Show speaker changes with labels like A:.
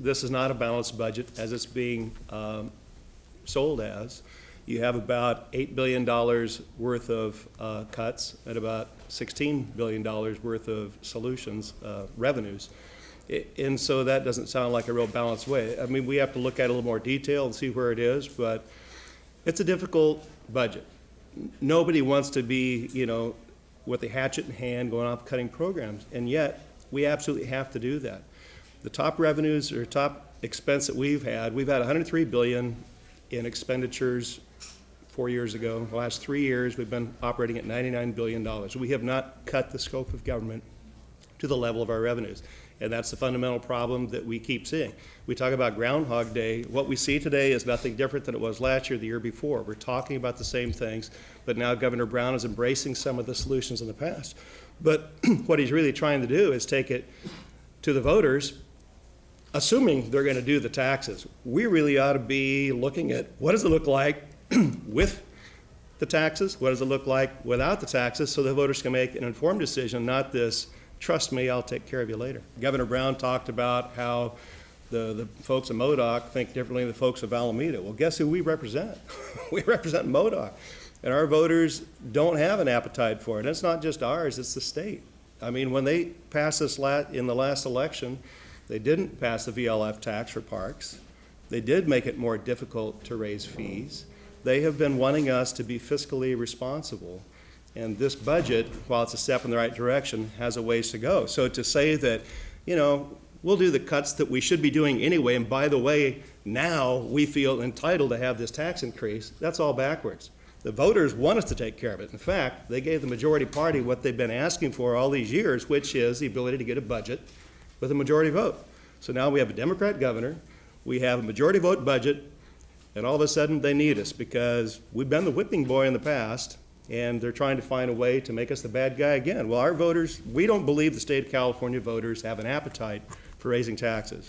A: this is not a balanced budget as it's being sold as. You have about $8 billion worth of cuts and about $16 billion worth of solutions, revenues. And so that doesn't sound like a real balanced way. I mean, we have to look at it a little more detail and see where it is, but it's a difficult budget. Nobody wants to be, you know, with a hatchet in hand going off cutting programs, and yet we absolutely have to do that. The top revenues or top expense that we've had $103 billion in expenditures 4 years ago. The last 3 years, we've been operating at $99 billion. We have not cut the scope of government to the level of our revenues. And that's the fundamental problem that we keep seeing. We talk about Groundhog Day. What we see today is nothing different than it was last year, the year before. We're talking about the same things, but now Governor Brown is embracing some of the solutions in the past. But what he's really trying to do is take it to the voters, assuming they're going to do the taxes. We really ought to be looking at what does it look like with the taxes, what does it look like without the taxes, so the voters can make an informed decision, not this, trust me, I'll take care of you later. Governor Brown talked about how the folks of Modoc think differently than the folks of Alameda. Well, guess who we represent? We represent Modoc. And our voters don't have an appetite for it. And it's not just ours, it's the state. I mean, when they passed this in the last election, they didn't pass the VLF tax for parks. They did make it more difficult to raise fees. They have been wanting us to be fiscally responsible. And this budget, while it's a step in the right direction, has a ways to go. So to say that, you know, we'll do the cuts that we should be doing anyway, and by the way, now we feel entitled to have this tax increase, that's all backwards. The voters want us to take care of it. In fact, they gave the majority party what they've been asking for all these years, which is the ability to get a budget with a majority vote. So now we have a Democrat governor, we have a majority vote budget, and all of a sudden they need us because we've been the whipping boy in the past, and they're trying to find a way to make us the bad guy again. Well, our voters, we don't believe the state of California voters have an appetite for raising taxes.